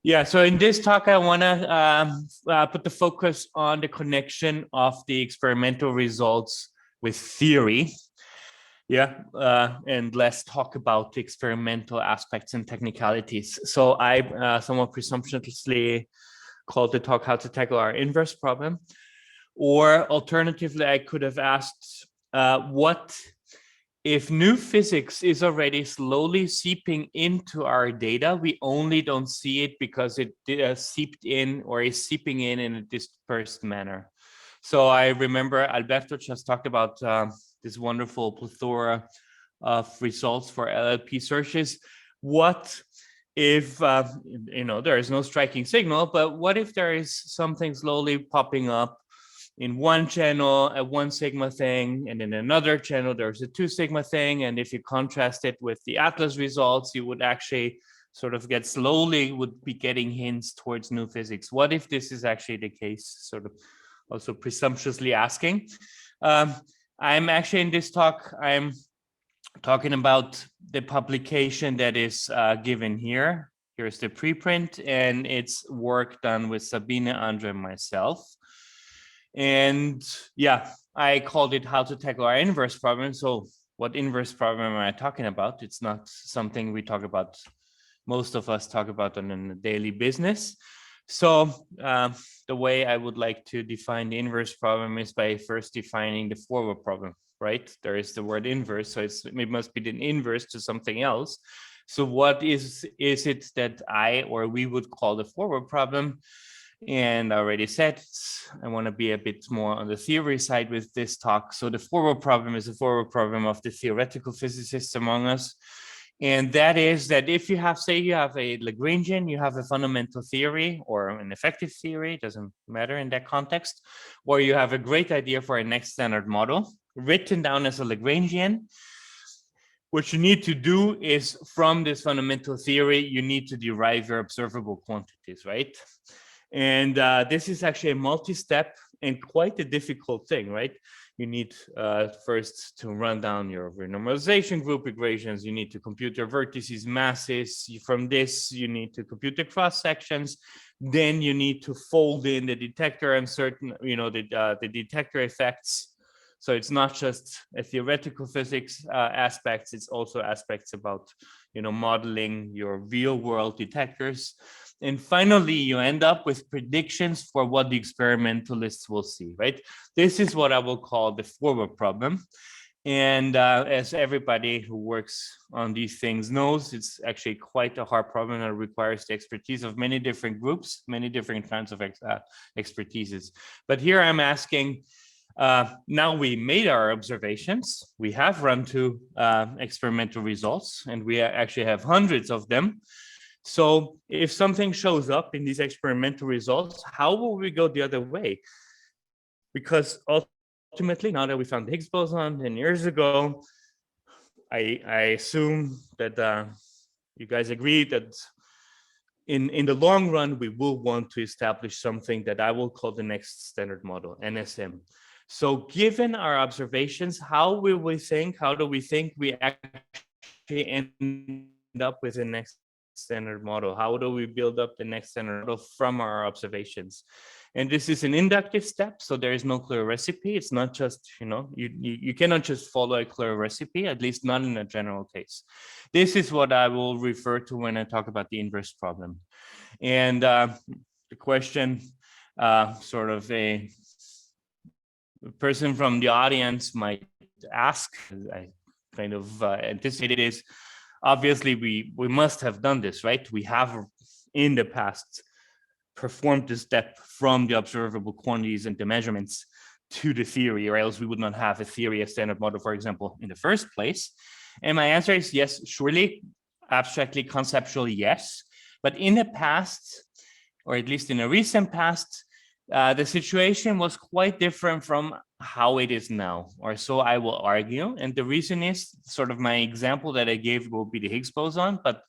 Yeah, so in this talk, I want to put the focus on the connection of the experimental results with theory. Yeah, and let's talk about the experimental aspects and technicalities. So I somewhat presumptuously called the talk How to Tackle Our Inverse Problem. Or alternatively, I could have asked, what if new physics is already slowly seeping into our data, we only don't see it because it seeped in or is seeping in a dispersed manner. So I remember Alberto just talked about this wonderful plethora of results for LLP searches. What if, there is no striking signal, but what if there is something slowly popping up in one channel, a 1 sigma thing, and in another channel, there's a 2 sigma thing. And if you contrast it with the ATLAS results, you would actually sort of would be getting hints towards new physics. What if this is actually the case? Sort of also presumptuously asking. I'm actually in this talk, I'm talking about the publication that is given here. Here's the preprint, and it's work done with Sabine, Andre, and myself. And yeah, I called it How to Tackle Our Inverse Problem. So what inverse problem am I talking about? It's not something we talk about, most of us talk about on a daily business. So the way I would like to define the inverse problem is by first defining the forward problem, right? There is the word inverse, so it must be the inverse to something else. So what is it that we would call the forward problem? And I already said, I want to be a bit more on the theory side with this talk. So the forward problem is a forward problem of the theoretical physicists among us. And that is that if you have, say you have a Lagrangian, you have a fundamental theory or an effective theory, doesn't matter in that context, or you have a great idea for a next standard model written down as a Lagrangian. What you need to do is from this fundamental theory, you need to derive your observable quantities, right? And this is actually a multi-step and quite a difficult thing, right? You need first to run down your renormalization group equations. You need to compute your vertices, masses. From this, you need to compute the cross sections. Then you need to fold in the detector and certain, the detector effects. So it's not just a theoretical physics aspects. It's also aspects about, modeling your real world detectors. And finally, you end up with predictions for what the experimentalists will see, right? This is what I will call the forward problem. And as everybody who works on these things knows, it's actually quite a hard problem that requires the expertise of many different groups, many different kinds of expertises. But here I'm asking, now we made our observations, we have run 2 experimental results, and we actually have hundreds of them. So if something shows up in these experimental results, how will we go the other way? Because ultimately, now that we found the Higgs boson 10 years ago, I assume that you guys agree that in the long run, we will want to establish something that I will call the next standard model, NSM. So given our observations, how do we think we actually end up with the next standard model? How do we build up the next standard model from our observations? And this is an inductive step, so there is no clear recipe. It's not just, you cannot just follow a clear recipe, at least not in a general case. This is what I will refer to when I talk about the inverse problem. And the question, sort of a person from the audience might ask, I kind of anticipated is, obviously we must have done this, right? We have in the past performed this step from the observable quantities and the measurements to the theory, or else we would not have a theory, a standard model, for example, in the first place. And my answer is yes, surely, abstractly, conceptually, yes. But in the past, or at least in a recent past, the situation was quite different from how it is now, or so I will argue. And the reason is sort of my example that I gave will be the Higgs boson, but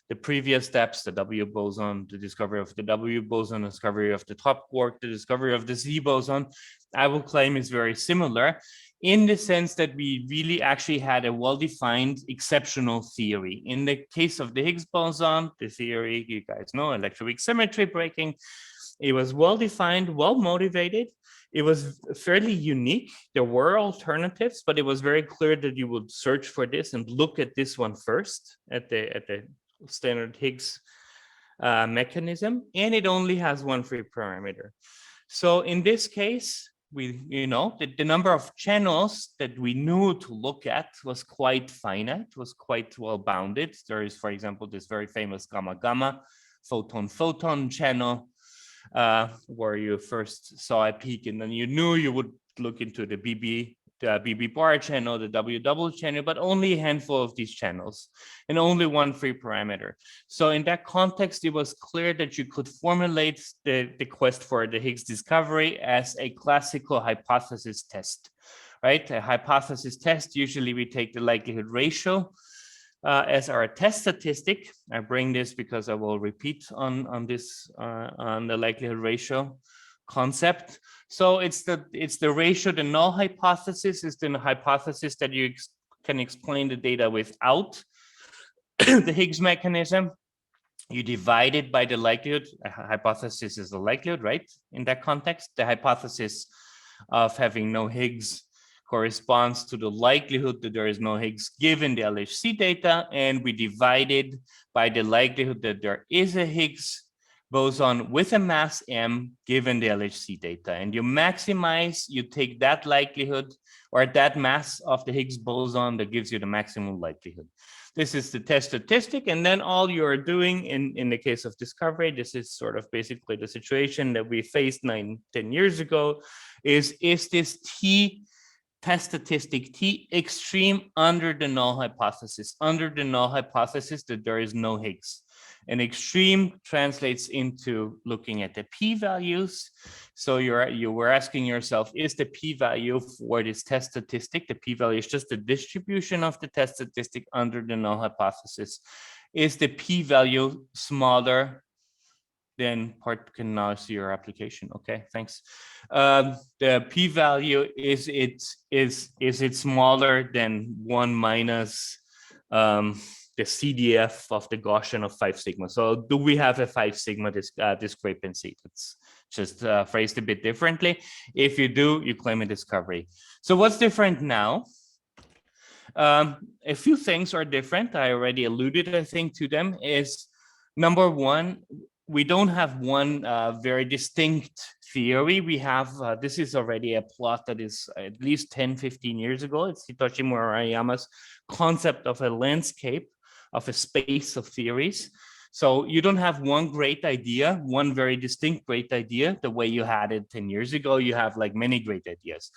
the previous steps, the W boson, the discovery of the W boson, the discovery of the top quark, the discovery of the Z boson, I will claim is very similar. in the sense that we really actually had a well-defined exceptional theory. In the case of the Higgs boson, the theory, you guys know, electroweak symmetry breaking, it was well-defined, well-motivated. It was fairly unique. There were alternatives, but it was very clear that you would search for this and look at this one first, at the standard Higgs mechanism, and it only has one free parameter. So in this case, the number of channels that we knew to look at was quite finite, was quite well bounded. There is, for example, this very famous gamma-gamma photon-photon channel, where you first saw a peak, and then you knew you would look into the BB bar channel, the W double channel, but only a handful of these channels and only one free parameter. So in that context, it was clear that you could formulate the quest for the Higgs discovery as a classical hypothesis test, right? A hypothesis test, usually we take the likelihood ratio as our test statistic. I bring this because I will repeat on the likelihood ratio concept. So it's the ratio. The null hypothesis is the hypothesis that you can explain the data without the Higgs mechanism. You divide it by the likelihood. A hypothesis is the likelihood, right? In that context, the hypothesis of having no Higgs corresponds to the likelihood that there is no Higgs given the LHC data, and we divide it by the likelihood that there is a Higgs boson with a mass m given the LHC data. And you maximize, you take that likelihood or that mass of the Higgs boson that gives you the maximum likelihood. This is the test statistic, and then all you're doing in the case of discovery, this is sort of basically the situation that we faced 9-10 years ago, is this T test statistic T extreme under the null hypothesis that there is no Higgs. And extreme translates into looking at the p-values. So you were asking yourself, is the p-value for this test statistic, the p-value is just the distribution of the test statistic under the null hypothesis. Is the p-value smaller than part can now see your application? Okay, thanks. The p-value, is it smaller than 1 minus the CDF of the Gaussian of 5 sigma? So do we have a 5 sigma discrepancy? Let's just phrased a bit differently. If you do, you claim a discovery. So what's different now? A few things are different. I already alluded, I think, to them. Is number one, we don't have one very distinct theory. We have, this is already a plot that is at least 10-15 years ago. It's Hitoshi Murayama's concept of a landscape, of a space of theories. So you don't have one great idea, one very distinct great idea, the way you had it 10 years ago. You have like many great ideas.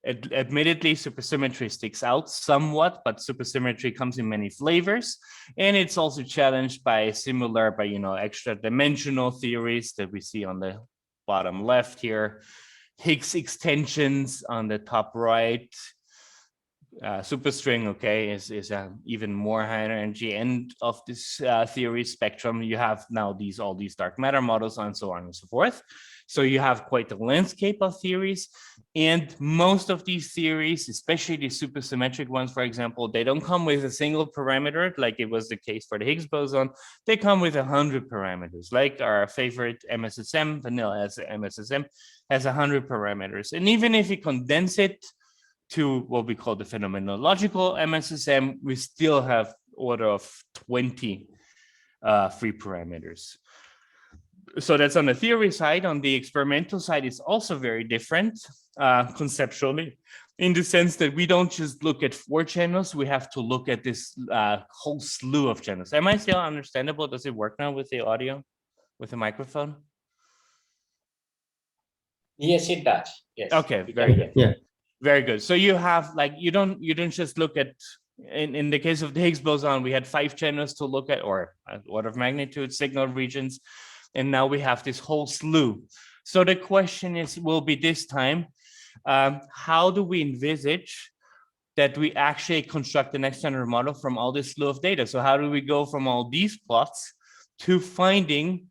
Admittedly, supersymmetry sticks out somewhat, but supersymmetry comes in many flavors, and it's also challenged by extra dimensional theories that we see on the bottom left here, Higgs extensions on the top right. Superstring, okay, is even more high energy end of this theory spectrum. You have now all these dark matter models and so on and so forth. So you have quite a landscape of theories, and most of these theories, especially the supersymmetric ones, for example, they don't come with a single parameter like it was the case for the Higgs boson. They come with 100 parameters, like our favorite MSSM, vanilla MSSM, has 100 parameters. And even if you condense it to what we call the phenomenological MSSM, we still have order of 20 free parameters. So that's on the theory side. On the experimental side, it's also very different conceptually, in the sense that we don't just look at 4 channels, we have to look at this whole slew of channels. Am I still understandable? Does it work now with the audio, with the microphone? Yes, it does. Yes. Okay, very good. Yeah. Very good. So you have you don't just look at, in the case of the Higgs boson, we had 5 channels to look at, or order of magnitude signal regions. And now we have this whole slew. So the question will be this time, how do we envisage that we actually construct the next standard model from all this slew of data? So how do we go from all these plots to finding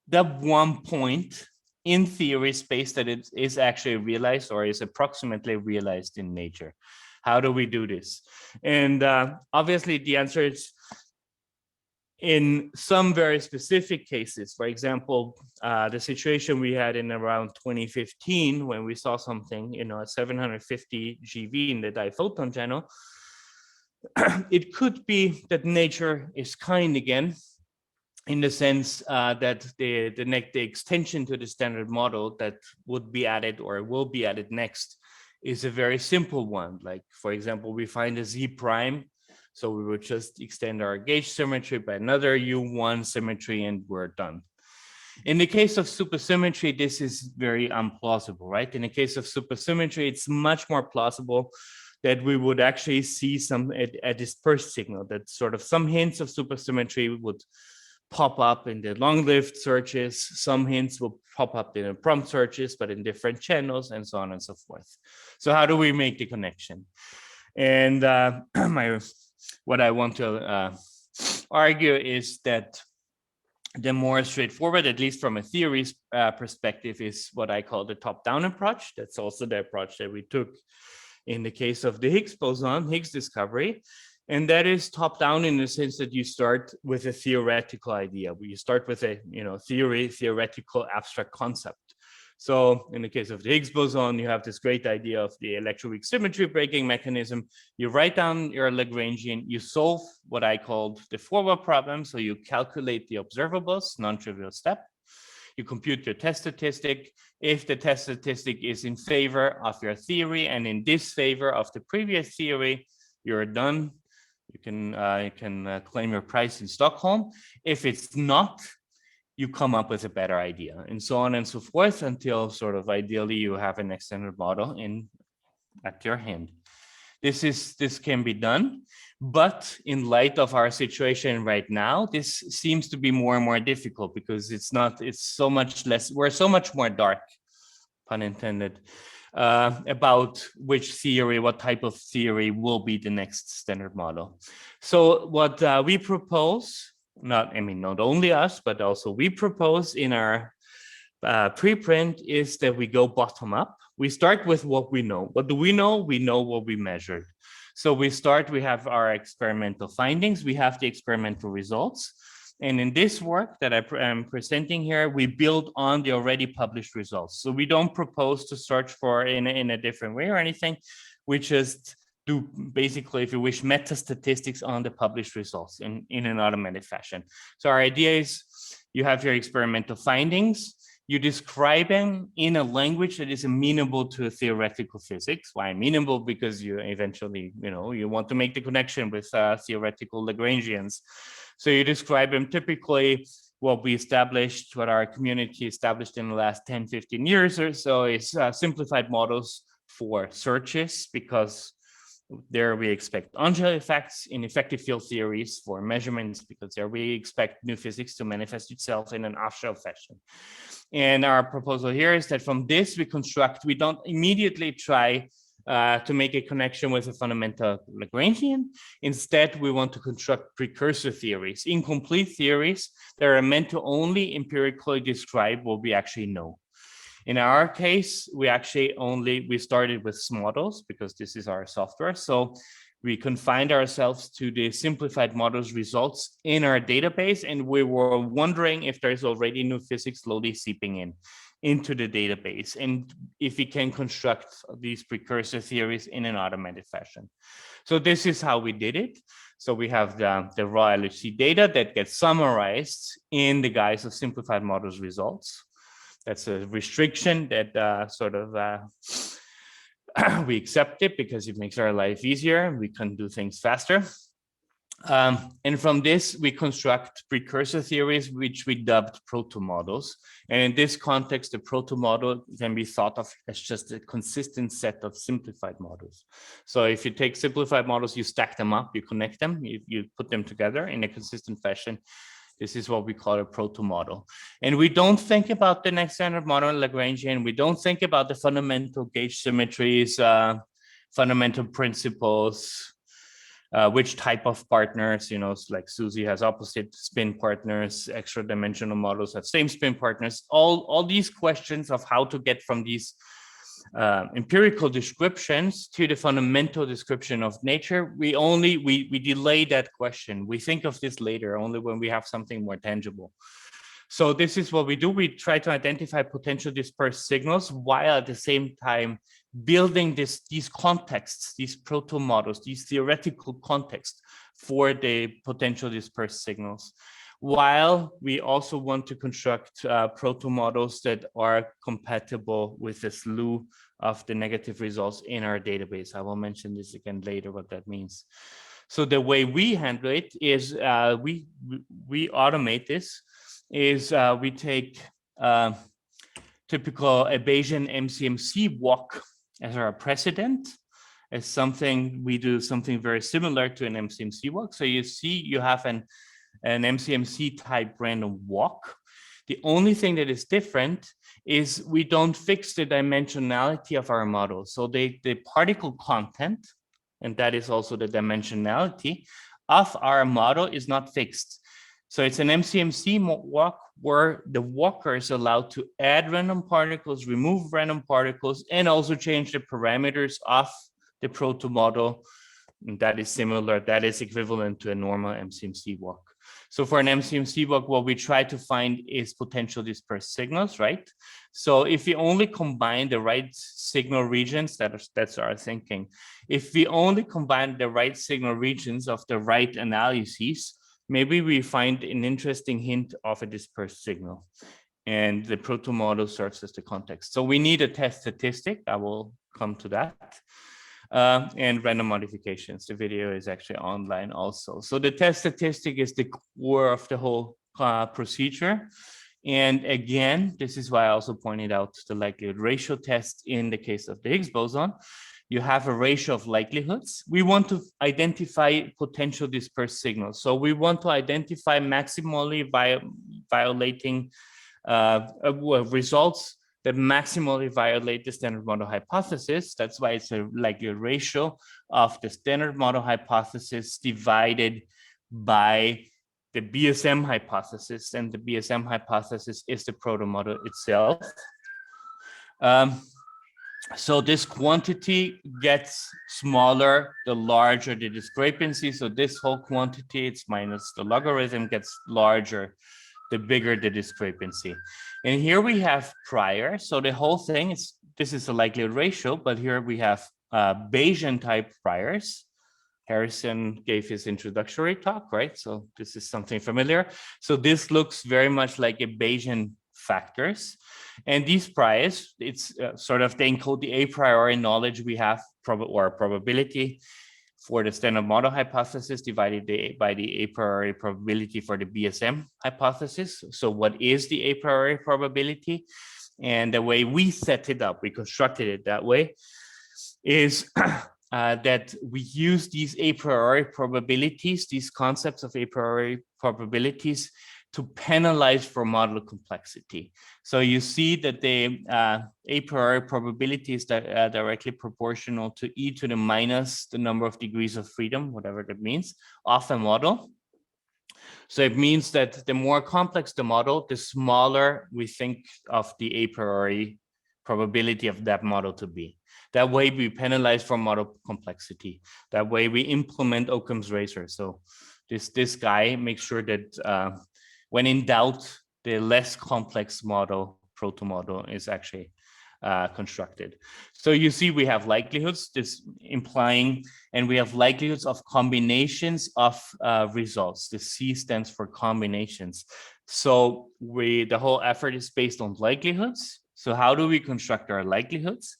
the one point in theory space that it is actually realized or is approximately realized in nature. How do we do this? And obviously the answer is in some very specific cases. For example, the situation we had in around 2015 when we saw something, at 750 GeV in the diphoton channel, it could be that nature is kind again, in the sense that the extension to the standard model that would be added or will be added next is a very simple one. Like, for example, we find a Z prime, so we would just extend our gauge symmetry by another U1 symmetry and we're done. In the case of supersymmetry, this is very implausible, right? In the case of supersymmetry, it's much more plausible that we would actually see a dispersed signal, that sort of some hints of supersymmetry would pop up in the long-lived searches, some hints will pop up in the prompt searches, but in different channels and so on and so forth. So how do we make the connection? And what I want to argue is that the more straightforward, at least from a theory perspective, is what I call the top-down approach. That's also the approach that we took in the case of the Higgs boson, Higgs discovery. And that is top-down in the sense that you start with a theoretical idea. You start with a theoretical abstract concept. So in the case of the Higgs boson, you have this great idea of the electroweak symmetry breaking mechanism. You write down your Lagrangian, you solve what I called the forward problem. So you calculate the observables, non-trivial step. You compute your test statistic. If the test statistic is in favor of your theory and in disfavor of the previous theory, you're done. You can claim your prize in Stockholm. If it's not, you come up with a better idea, and so on and so forth, until sort of ideally you have an extended model at your hand. This can be done, but in light of our situation right now, this seems to be more and more difficult because it's so much less, we're so much more dark, pun intended, about what type of theory will be the next standard model. So what we propose, not only us, but also we propose in our preprint is that we go bottom up. We start with what we know. What do we know? We know what we measured. So we have our experimental findings, we have the experimental results. And in this work that I am presenting here, we build on the already published results. So we don't propose to search for in a different way or anything. We just do basically, if you wish, meta statistics on the published results in an automated fashion. So our idea is you have your experimental findings, you describe them in a language that is amenable to theoretical physics. Why amenable? Because you eventually, you want to make the connection with theoretical Lagrangians. So you describe them typically what our community established in the last 10, 15 years or so is simplified models for searches, because there we expect on-shell effects in effective field theories for measurements, because there we expect new physics to manifest itself in an off-shell fashion. And our proposal here is that from this we don't immediately try to make a connection with a fundamental Lagrangian. Instead, we want to construct precursor theories, incomplete theories that are meant to only empirically describe what we actually know. In our case, we started with models because this is our software. So we confined ourselves to the simplified models results in our database, and we were wondering if there's already new physics slowly seeping into the database, and if we can construct these precursor theories in an automated fashion. So this is how we did it. So we have the raw LHC data that gets summarized in the guise of simplified models results. That's a restriction that we accept it because it makes our life easier. We can do things faster. And from this, we construct precursor theories, which we dubbed Proto Models. And in this context, the Proto Model can be thought of as just a consistent set of simplified models. So if you take simplified models, you stack them up, you connect them, you put them together in a consistent fashion. This is what we call a Proto Model. And we don't think about the next standard model Lagrangian. We don't think about the fundamental gauge symmetries, fundamental principles. which type of partners, you know, like SUSY has opposite spin partners, extra dimensional models have same spin partners, all these questions of how to get from these empirical descriptions to the fundamental description of nature, we delay that question. We think of this later, only when we have something more tangible. So this is what we do. We try to identify potential dispersed signals while at the same time building these contexts, these proto models, these theoretical contexts for the potential dispersed signals. While we also want to construct proto models that are compatible with the slew of the negative results in our database. I will mention this again later, what that means. So the way we handle it is we automate this. We take typical a Bayesian MCMC walk as our precedent, as something we do something very similar to an MCMC walk. So you see, you have an MCMC type random walk. The only thing that is different is we don't fix the dimensionality of our model. So the particle content, and that is also the dimensionality of our model, is not fixed. So it's an MCMC walk where the walker is allowed to add random particles, remove random particles, and also change the parameters of the proto model. And that is similar, that is equivalent to a normal MCMC walk. So for an MCMC walk, what we try to find is potential dispersed signals, right? So if we only combine the right signal regions, that's our thinking. If we only combine the right signal regions of the right analyses, maybe we find an interesting hint of a dispersed signal, and the proto model serves as the context. So we need a test statistic. I will come to that. And random modifications. The video is actually online also. So the test statistic is the core of the whole procedure. And again, this is why I also pointed out the likelihood ratio test in the case of the Higgs boson. You have a ratio of likelihoods. We want to identify potential dispersed signals. So we want to identify maximally violating results that maximally violate the standard model hypothesis. That's why it's a likelihood ratio of the standard model hypothesis divided by the BSM hypothesis, and the BSM hypothesis is the proto model itself. So this quantity gets smaller the larger the discrepancy. So this whole quantity, it's minus the logarithm, gets larger the bigger the discrepancy. And here we have prior. So the whole thing is, this is a likelihood ratio, but here we have Bayesian type priors. Harrison gave his introductory talk, right? So this is something familiar. So this looks very much like a Bayesian factors. And these priors, it's sort of, they encode the a priori knowledge we have, or probability for the standard model hypothesis divided by the a priori probability for the BSM hypothesis. So what is the a priori probability? And the way we set it up, we constructed it that way, is that we use these a priori probabilities, these concepts of a priori probabilities, to penalize for model complexity. So you see that the a priori probability is directly proportional to e to the minus the number of degrees of freedom, whatever that means, of a model. So it means that the more complex the model, the smaller we think of the a priori probability of that model to be. That way we penalize for model complexity. That way we implement Occam's razor. So this guy makes sure that when in doubt, the less complex model, proto model, is actually constructed. So you see we have likelihoods, this implying, and we have likelihoods of combinations of results. The C stands for combinations. So the whole effort is based on likelihoods. So how do we construct our likelihoods?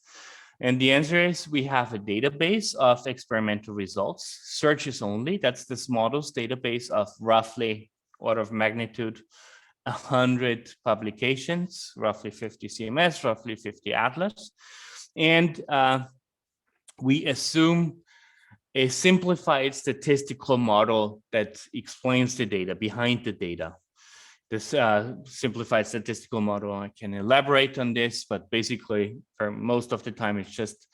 And the answer is we have a database of experimental results, searches only. That's this models database of roughly order of magnitude 100 publications, roughly 50 CMS, roughly 50 ATLAS. And we assume a simplified statistical model that explains the data, behind the data. This simplified statistical model, I can elaborate on this, but basically for most of the time, it's just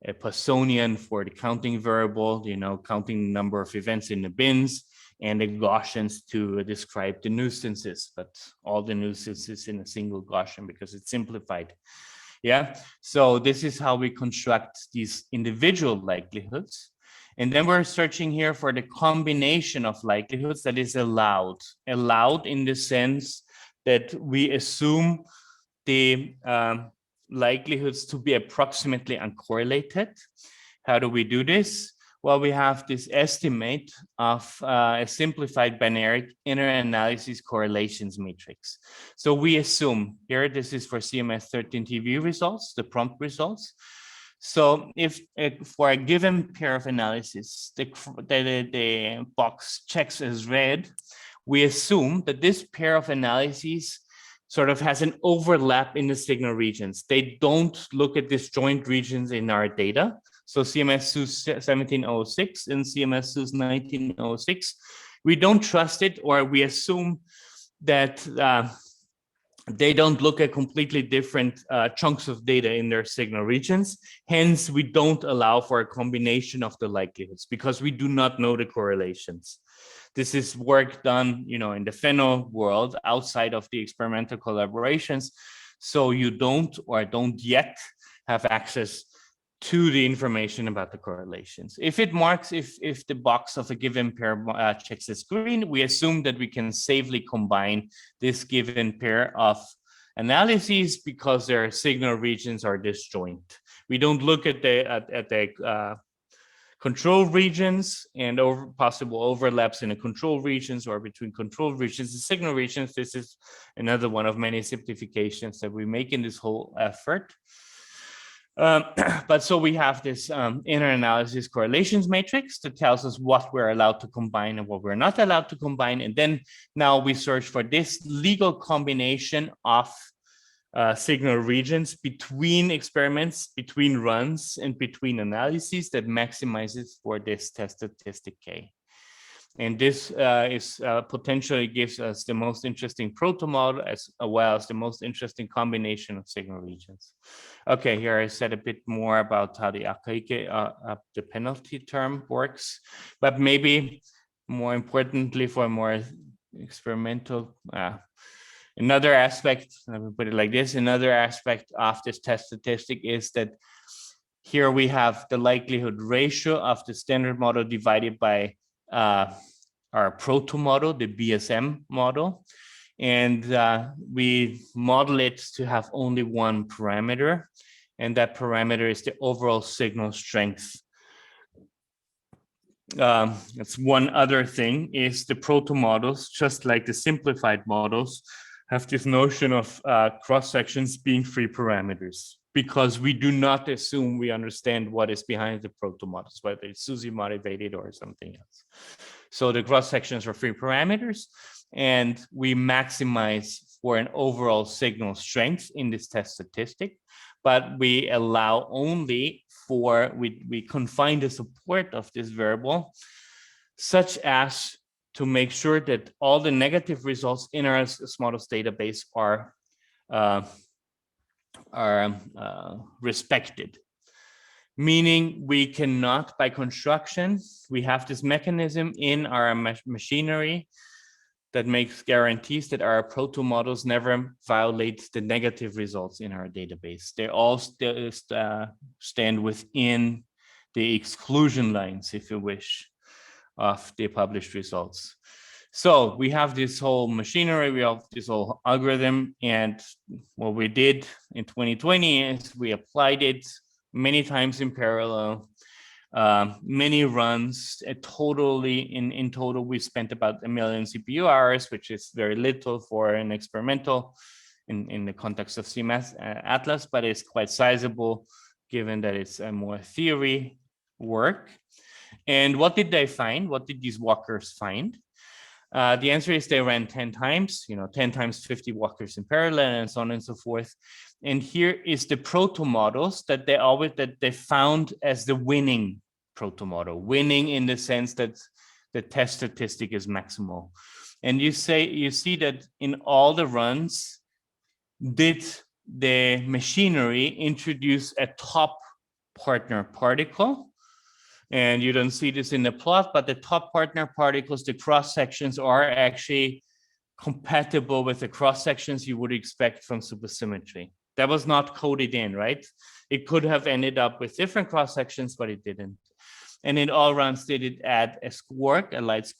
a Poissonian for the counting variable, counting the number of events in the bins, and the Gaussians to describe the nuisances, but all the nuisances in a single Gaussian because it's simplified. Yeah, so this is how we construct these individual likelihoods. And then we're searching here for the combination of likelihoods that is allowed in the sense that we assume the likelihoods to be approximately uncorrelated. How do we do this? Well, we have this estimate of a simplified binary inner analysis correlations matrix. So we assume here, this is for CMS 13 TV results, the prompt results. So if for a given pair of analysis, the box checks as red, we assume that this pair of analyses sort of has an overlap in the signal regions. They don't look at disjoint regions in our data. So CMS SUS 1706 and CMS SUS 1906, we don't trust it, or we assume that they don't look at completely different chunks of data in their signal regions. Hence, we don't allow for a combination of the likelihoods because we do not know the correlations. This is work done, in the Feno world outside of the experimental collaborations. So you don't yet have access to the information about the correlations. If it marks, if the box of a given pair checks as green, we assume that we can safely combine this given pair of analyses because their signal regions are disjoint. We don't look at the control regions and possible overlaps in the control regions or between control regions and signal regions. This is another one of many simplifications that we make in this whole effort. But so we have this inner analysis correlations matrix that tells us what we're allowed to combine and what we're not allowed to combine. And then now we search for this legal combination of signal regions between experiments, between runs, and between analyses that maximizes for this test statistic K. And this potentially gives us the most interesting proto model as well as the most interesting combination of signal regions. Okay, here I said a bit more about how the AIISER, the penalty term works, but maybe more importantly for more experimental, another aspect, let me put it like this, another aspect of this test statistic is that here we have the likelihood ratio of the standard model divided by our proto model, the BSM model. And we model it to have only one parameter. And that parameter is the overall signal strength. That's one other thing is the proto models, just like the simplified models, have this notion of cross sections being free parameters, because we do not assume we understand what is behind the proto models, whether it's SUSY motivated or something else. So the cross sections are free parameters, and we maximize for an overall signal strength in this test statistic, but we allow only for, we confine the support of this variable such as to make sure that all the negative results in our models database are respected. Meaning we cannot, by construction, we have this mechanism in our machinery that makes guarantees that our proto models never violate the negative results in our database. They all stand within the exclusion lines, if you wish, of the published results. So we have this whole machinery, we have this whole algorithm, and what we did in 2020 is we applied it many times in parallel, many runs. In total, we spent about 1 million CPU hours, which is very little for an experimental in the context of CMS ATLAS, but it's quite sizable given that it's a more theory work. And what did they find? What did these walkers find? The answer is they ran 10 times, 10 times 50 walkers in parallel and so on and so forth. And here is the proto models that they found as the winning proto model, winning in the sense that the test statistic is maximal. And you see that in all the runs, did the machinery introduce a top partner particle. And you don't see this in the plot, but the top partner particles, the cross sections are actually compatible with the cross sections you would expect from supersymmetry. That was not coded in, right? It could have ended up with different cross sections, but it didn't. And in all runs, did it add a squark, a light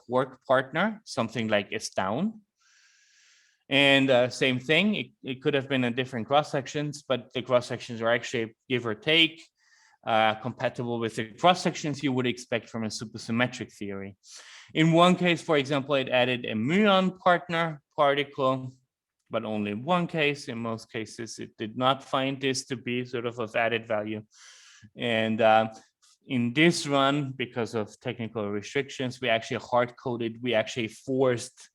quark partner, something like S down. And same thing, it could have been in different cross sections, but the cross sections are actually, give or take, compatible with the cross sections you would expect from a supersymmetric theory. In one case, for example, it added a muon partner particle, but only in one case. In most cases, it did not find this to be sort of added value. And in this run, because of technical restrictions, we actually hard-coded, we actually forced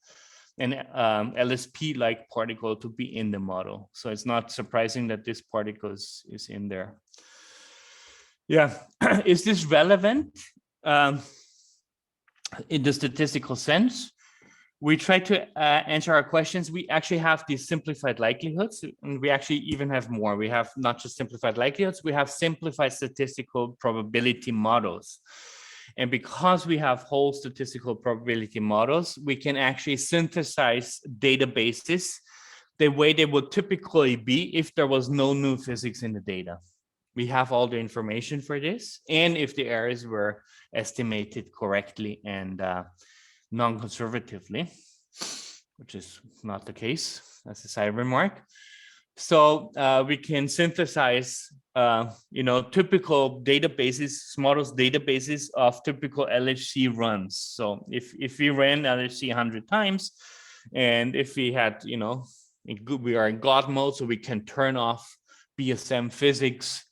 an LSP-like particle to be in the model. So it's not surprising that this particle is in there. Yeah, is this relevant in the statistical sense? We try to answer our questions. We actually have these simplified likelihoods, and we actually even have more. We have not just simplified likelihoods, we have simplified statistical probability models. And because we have whole statistical probability models, we can actually synthesize databases the way they would typically be if there was no new physics in the data. We have all the information for this, and if the errors were estimated correctly and non-conservatively, which is not the case, as a side remark. So we can synthesize, typical databases, models databases of typical LHC runs. So if we ran LHC 100 times, and if we had, we are in God mode, so we can turn off BSM physics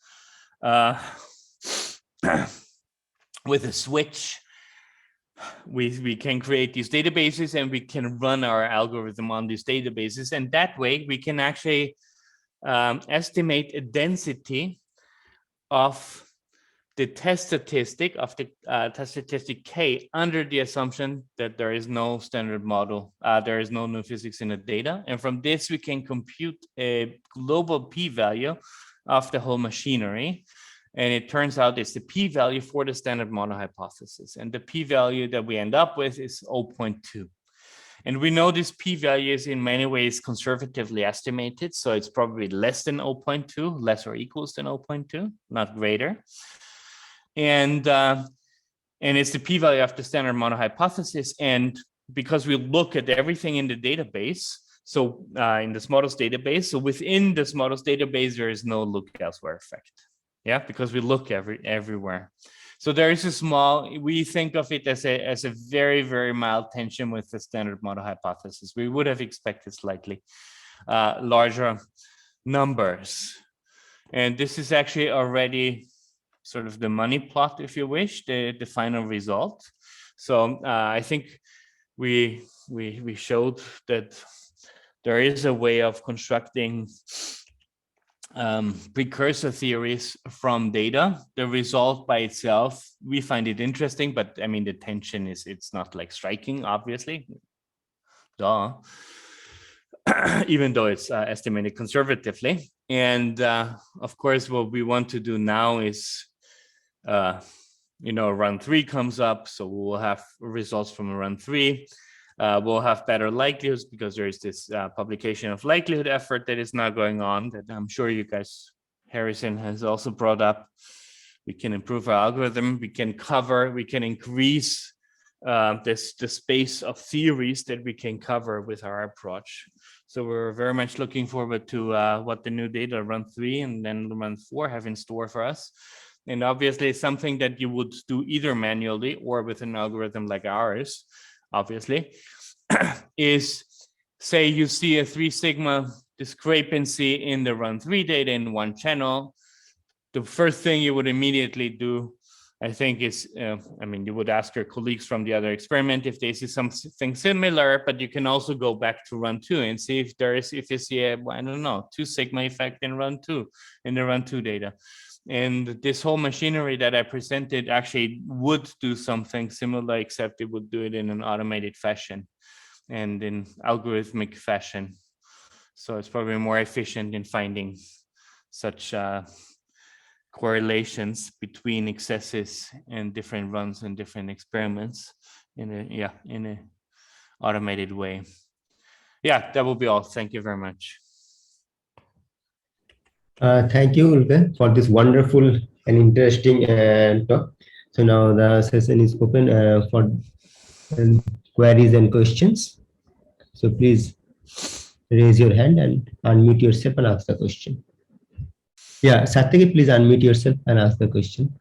with a switch. We can create these databases and we can run our algorithm on these databases. And that way we can actually estimate a density of the test statistic K under the assumption that there is no standard model, there is no new physics in the data. And from this, we can compute a global p-value of the whole machinery. And it turns out it's the p-value for the standard model hypothesis. And the p-value that we end up with is 0.2. And we know this p-value is in many ways conservatively estimated. So it's probably less than 0.2, less or equals than 0.2, not greater. And it's the p-value of the standard model hypothesis. And because we look at everything in the database, so in this models database, so within this models database, there is no look elsewhere effect. Yeah, because we look everywhere. So there is a small, we think of it as a very, very mild tension with the standard model hypothesis. We would have expected slightly larger numbers. And this is actually already sort of the money plot, if you wish, the final result. So I think we showed that there is a way of constructing precursor theories from data. The result by itself, we find it interesting, but I mean, the tension it's not like striking, obviously. Duh. Even though it's estimated conservatively. And of course, what we want to do now is, run 3 comes up. So we'll have results from run 3. We'll have better likelihoods because there is this publication of likelihood effort that is now going on that I'm sure you guys, Harrison has also brought up. We can improve our algorithm. We can increase the space of theories that we can cover with our approach. So we're very much looking forward to what the new data run 3 and then run 4 have in store for us. And obviously something that you would do either manually or with an algorithm like ours, obviously, is say you see a 3 sigma discrepancy in the run 3 data in one channel. The first thing you would immediately do, I think, is, you would ask your colleagues from the other experiment if they see something similar, but you can also go back to run 2 and see if you see a, 2 sigma effect in run 2, in the run 2 data. And this whole machinery that I presented actually would do something similar, except it would do it in an automated fashion and in algorithmic fashion. So it's probably more efficient in finding such correlations between excesses and different runs and different experiments in a automated way. Yeah, that will be all. Thank you very much. Thank you, Wolfgang, for this wonderful and interesting talk. So now the session is open for queries and questions. So please raise your hand and unmute yourself and ask the question. Yeah, Satyaki, please unmute yourself and ask the question.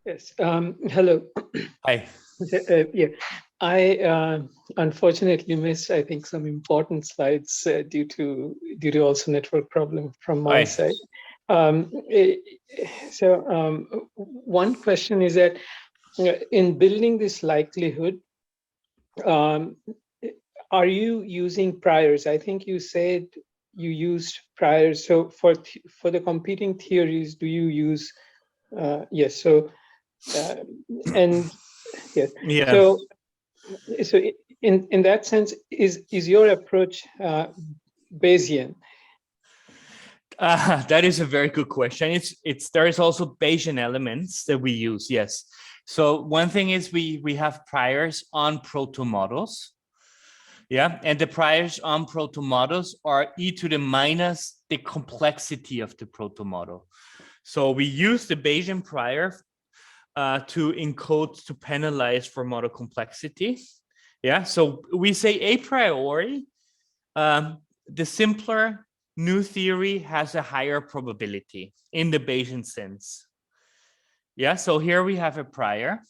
Yes. Hello. Hi. Yeah, I unfortunately missed, I think, some important slides due to also network problem from my side. One question is that in building this likelihood, are you using priors? I think you said you used priors. So for the competing theories, do you use? Yes. So and yes. Yeah. So in that sense, is your approach Bayesian? That is a very good question. There is also Bayesian elements that we use. Yes. So one thing is we have priors on proto models. Yeah, and the priors on proto models are e to the minus the complexity of the proto model. So we use the Bayesian prior to encode, to penalize for model complexity. Yeah, so we say a priori, the simpler new theory has a higher probability in the Bayesian sense. Yeah, so here we have a prior,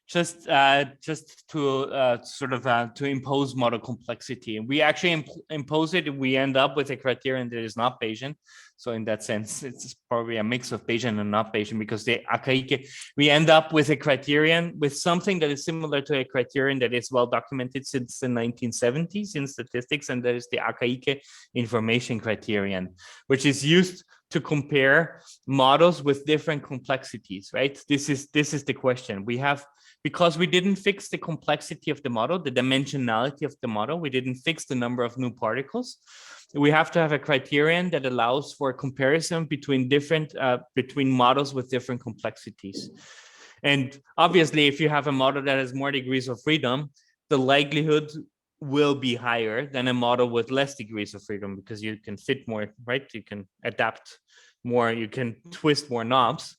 just to sort of to impose model complexity. And we actually impose it, and we end up with a criterion that is not Bayesian. So in that sense, it's probably a mix of Bayesian and not Bayesian, because the archaic, we end up with a criterion with something that is similar to a criterion that is well documented since the 1970s in statistics, and that is the archaic information criterion, which is used to compare models with different complexities, right? This is the question. We have, because we didn't fix the complexity of the model, the dimensionality of the model, we didn't fix the number of new particles. We have to have a criterion that allows for comparison between between models with different complexities. And obviously, if you have a model that has more degrees of freedom, the likelihood will be higher than a model with less degrees of freedom, because you can fit more, right? You can adapt more, you can twist more knobs.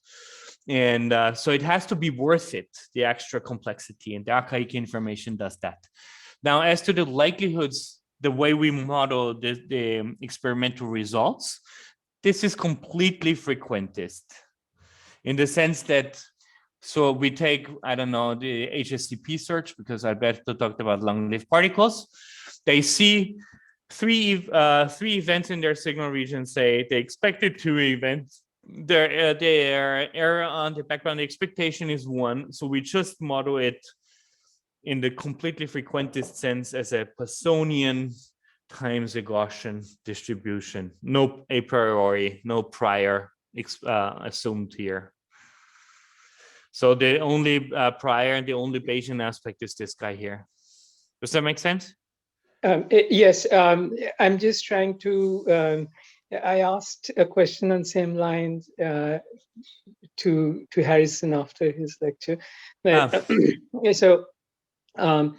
And so it has to be worth it, the extra complexity, and the archaic information does that. Now, as to the likelihoods, the way we model the experimental results, this is completely frequentist in the sense that, so we take, I don't know, the HSCP search, because Alberto talked about long-lived particles. They see three events in their signal region, say they expected 2 events. Their error on the background expectation is 1. So we just model it in the completely frequentist sense as a Poissonian times a Gaussian distribution. No a priori, no prior assumed here. So the only prior and the only Bayesian aspect is this guy here. Does that make sense? Yes, I'm just trying to, I asked a question on same lines to Harrison after his lecture. So I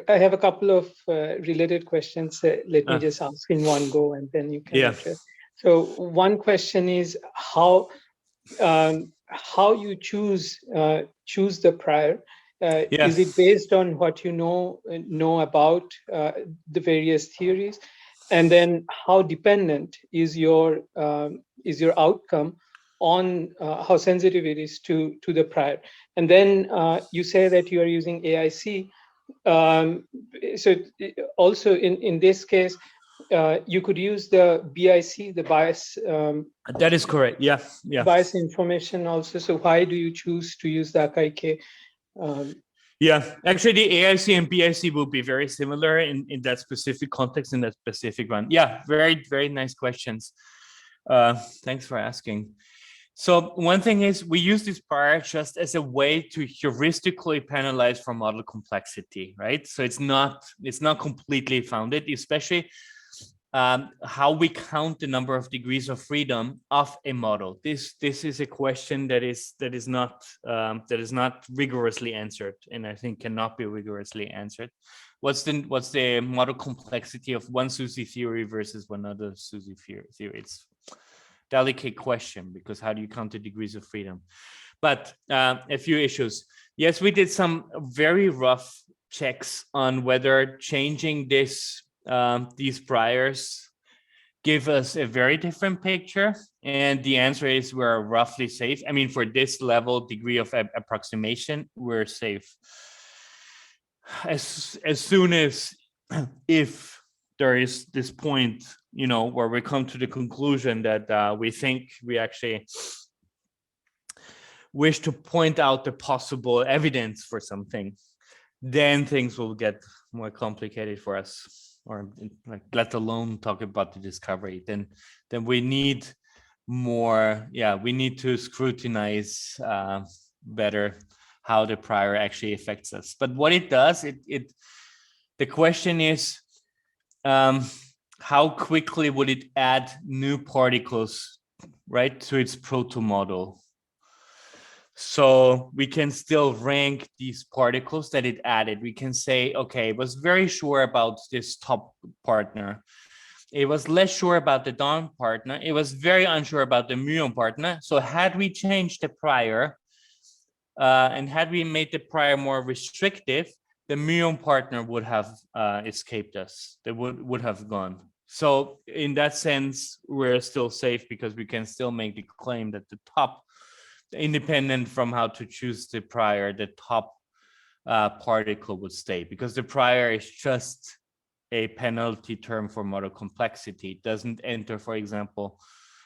have a couple of related questions. Let me just ask in one go, and then you can address. So one question is how you choose the prior. Is it based on what you know about the various theories, and then how dependent is your outcome on how sensitive it is to the prior? And then you say that you are using AIC. So also in this case, you could use the BIC, the bias. That is correct. Yeah. Bias information also. So why do you choose to use the AKIK? Yeah, actually, the AIC and BIC will be very similar in that specific context, in that specific one. Yeah, very, very nice questions. Thanks for asking. So one thing is we use this prior just as a way to heuristically penalize for model complexity, right? So it's not completely founded, especially how we count the number of degrees of freedom of a model. This is a question that is not rigorously answered, and I think cannot be rigorously answered. What's the model complexity of one SUSY theory versus one other SUSY theory? It's a delicate question, because how do you count the degrees of freedom? But a few issues. Yes, we did some very rough checks on whether changing this these priors give us a very different picture, and the answer is we're roughly safe. I mean, for this level degree of approximation, we're safe. As soon as if there is this point, you know, where we come to the conclusion that we think we actually wish to point out the possible evidence for something, then things will get more complicated for us. Or like, let alone talk about the discovery, then we need more, we need to scrutinize better how the prior actually affects us. But what it does, the question is, how quickly would it add new particles, right, to its proto model? So we can still rank these particles that it added. We can say, okay, it was very sure about this top partner. It was less sure about the down partner. It was very unsure about the muon partner. So had we changed the prior and had we made the prior more restrictive, the muon partner would have escaped us. They would have gone. So in that sense, we're still safe, because we can still make the claim that the top, independent from how to choose the prior, the top particle would stay, because the prior is just a penalty term for model complexity. It doesn't enter, for example,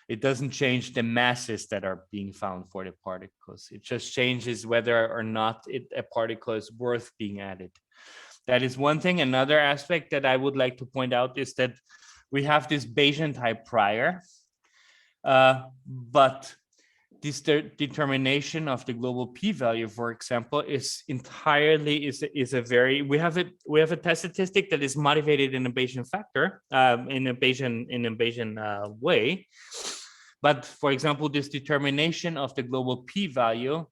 it doesn't change the masses that are being found for the particles. It just changes whether or not a particle is worth being added. That is one thing. Another aspect that I would like to point out is that we have this Bayesian type prior, but this determination of the global p-value, for example, is entirely a very, we have a test statistic that is motivated in a Bayesian factor, in a Bayesian way. But for example, this determination of the global p-value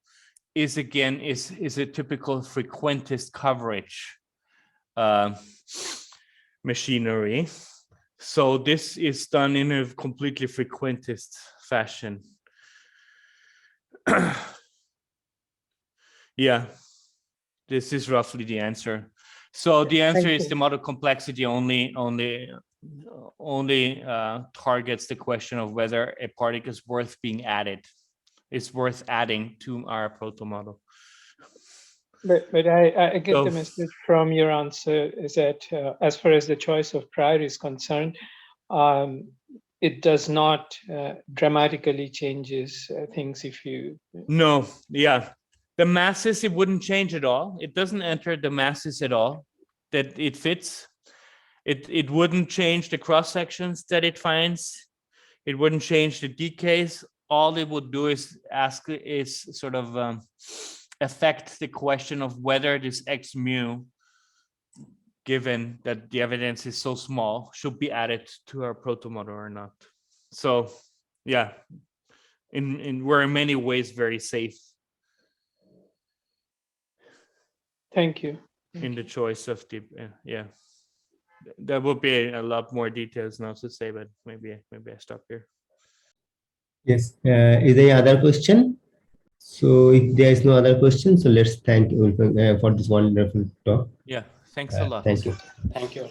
is again is a typical frequentist coverage machinery. So this is done in a completely frequentist fashion. Yeah, this is roughly the answer. So the answer is the model complexity only targets the question of whether a particle is worth being added. It's worth adding to our proto model. But I get the message from your answer is that as far as the choice of prior is concerned, it does not dramatically changes things if you... No, yeah. The masses, it wouldn't change at all. It doesn't enter the masses at all that it fits. It wouldn't change the cross sections that it finds. It wouldn't change the decays. All it would do is sort of affect the question of whether this X mu, given that the evidence is so small, should be added to our proto model or not. So yeah, we're in many ways very safe. Thank you. In the choice of the, yeah. There will be a lot more details now to say, but maybe I stop here. Yes, is there any other question? So if there is no other question, so let's thank you for this wonderful talk. Yeah, thanks a lot. Thank you. Thank you.